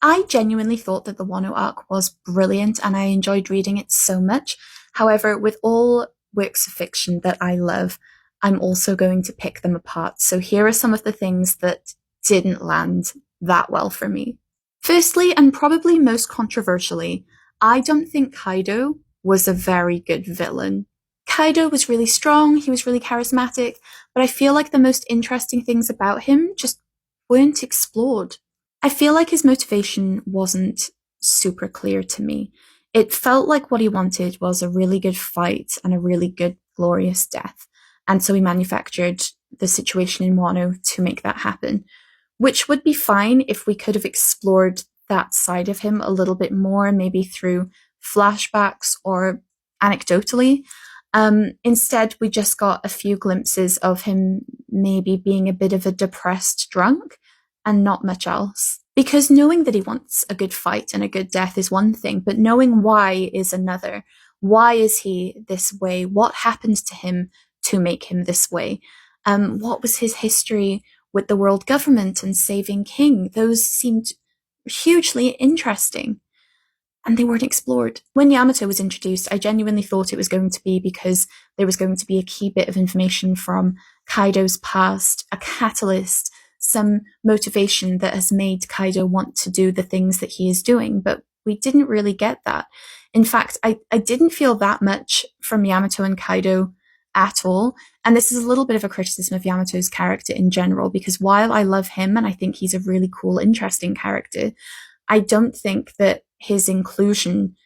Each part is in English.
I genuinely thought that the Wano arc was brilliant and I enjoyed reading it so much. However, with all works of fiction that I love, I'm also going to pick them apart. So here are some of the things that didn't land that well for me. Firstly, and probably most controversially, I don't think Kaido was a very good villain. Kaido was really strong, he was really charismatic, but I feel like the most interesting things about him just weren't explored. I feel like his motivation wasn't super clear to me. It felt like what he wanted was a really good fight and a really good, glorious death. And so he manufactured the situation in Wano to make that happen, which would be fine if we could have explored that side of him a little bit more, maybe through flashbacks or anecdotally. Instead, we just got a few glimpses of him maybe being a bit of a depressed drunk and not much else. Because knowing that he wants a good fight and a good death is one thing, but knowing why is another. Why is he this way? What happened to him to make him this way? What was his history with the world government and saving King? Those seemed hugely interesting and they weren't explored. When Yamato was introduced, I genuinely thought it was going to be because there was going to be a key bit of information from Kaido's past, a catalyst, some motivation that has made Kaido want to do the things that he is doing, but we didn't really get that. In fact, I didn't feel that much from Yamato and Kaido at all. And this is a little bit of a criticism of Yamato's character in general, because while I love him and I think he's a really cool, interesting character, I don't think that his inclusion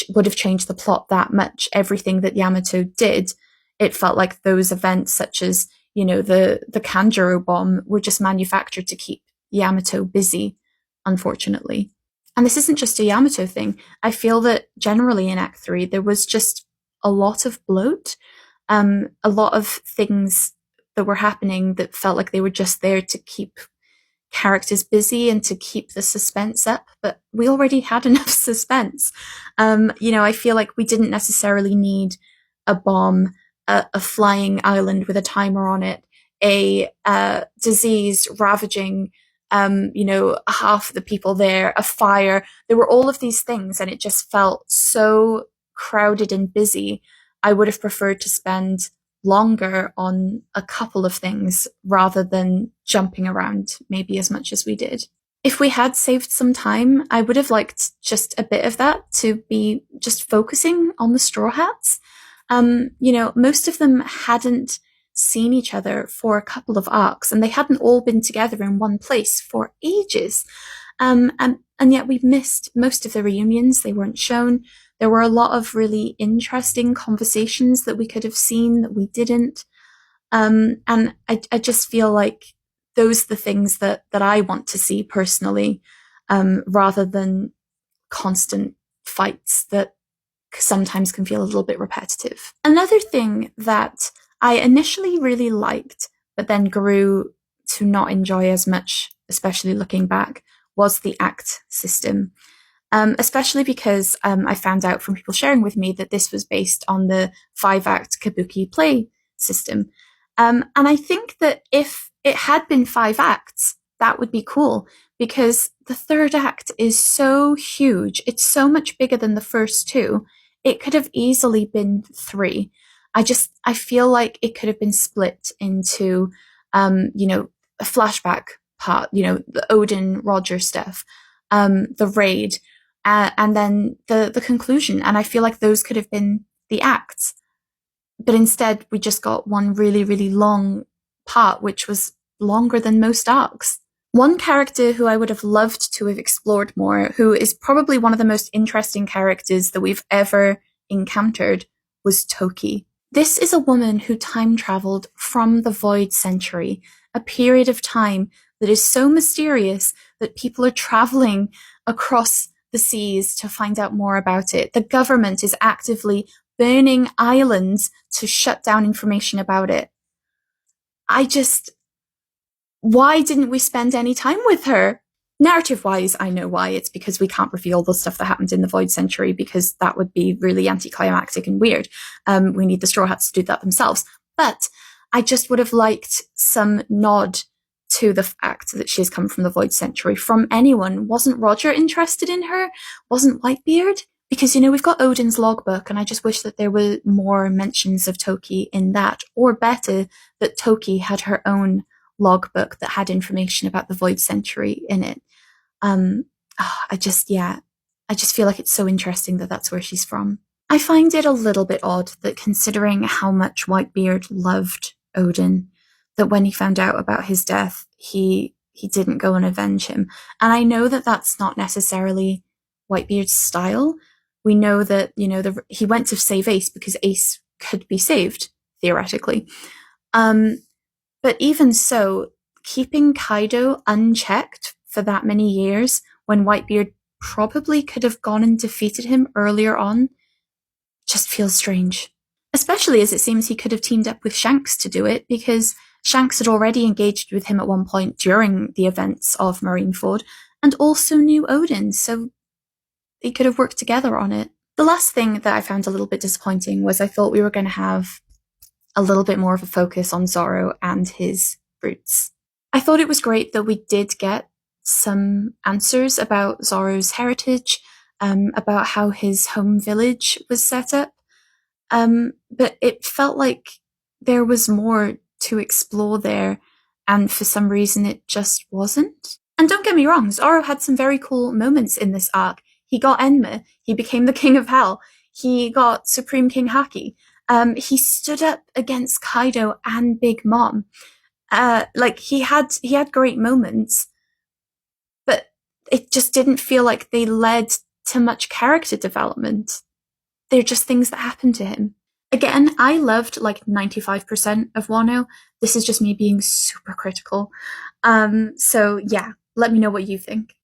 would have changed the plot that much. Everything that Yamato did, it felt like those events such as, you know, the Kanjuro bomb were just manufactured to keep Yamato busy, unfortunately. And this isn't just a Yamato thing. I feel that generally in Act 3, there was just a lot of bloat, a lot of things that were happening that felt like they were just there to keep characters busy and to keep the suspense up, but we already had enough suspense. I feel like we didn't necessarily need a bomb, a flying island with a timer on it, a disease ravaging, half the people there, a fire. There were all of these things, and it just felt so crowded and busy. I would have preferred to spend longer on a couple of things rather than jumping around maybe as much as we did. If we had saved some time, I would have liked just a bit of that to be just focusing on the Straw Hats. Most of them hadn't seen each other for a couple of arcs, and they hadn't all been together in one place for ages. And yet we missed most of the reunions. They weren't shown. There were a lot of really interesting conversations that we could have seen that we didn't. And I just feel like those are the things that I want to see personally, rather than constant fights that sometimes can feel a little bit repetitive. Another thing that I initially really liked, but then grew to not enjoy as much, especially looking back, was the act system. Especially because I found out from people sharing with me that this was based on the 5-act kabuki play system. And I think that if it had been 5 acts, that would be cool, because the 3rd act is so huge. It's so much bigger than the first 2. It could have easily been 3. I feel like it could have been split into, a flashback part, the Odin Roger stuff, the raid, and then the conclusion. And I feel like those could have been the acts. But instead, we just got one really, really long part, which was longer than most arcs. One character who I would have loved to have explored more, who is probably one of the most interesting characters that we've ever encountered, was Toki. This is a woman who time traveled from the Void Century, a period of time that is so mysterious that people are traveling across the seas to find out more about it. The government is actively burning islands to shut down information about it. Why didn't we spend any time with her? Narrative-wise, I know why. It's because we can't reveal the stuff that happened in the Void Century, because that would be really anticlimactic and weird. We need the Straw Hats to do that themselves. But I just would have liked some nod to the fact that she's come from the Void Century from anyone. Wasn't Roger interested in her? Wasn't Whitebeard? Because, we've got Odin's logbook, and I just wish that there were more mentions of Toki in that. Or better, that Toki had her own logbook that had information about the Void Century in it. Um, I just feel like it's so interesting that that's where she's from. I find it a little bit odd that considering how much Whitebeard loved Odin, that when he found out about his death, he didn't go and avenge him. And I know that that's not necessarily Whitebeard's style. We know that, he went to save Ace because Ace could be saved, theoretically. But even so, keeping Kaido unchecked for that many years when Whitebeard probably could have gone and defeated him earlier on just feels strange. Especially as it seems he could have teamed up with Shanks to do it, because Shanks had already engaged with him at one point during the events of Marineford, and also knew Odin, so they could have worked together on it. The last thing that I found a little bit disappointing was I thought we were going to have a little bit more of a focus on Zoro and his roots. I thought it was great that we did get some answers about Zoro's heritage, about how his home village was set up, but it felt like there was more to explore there, and for some reason it just wasn't. And don't get me wrong, Zoro had some very cool moments in this arc. He got Enma, he became the King of Hell, he got Supreme King Haki, he stood up against Kaido and Big Mom. He had great moments, but it just didn't feel like they led to much character development. They're just things that happened to him. Again, I loved like 95% of Wano. This is just me being super critical. So yeah, let me know what you think.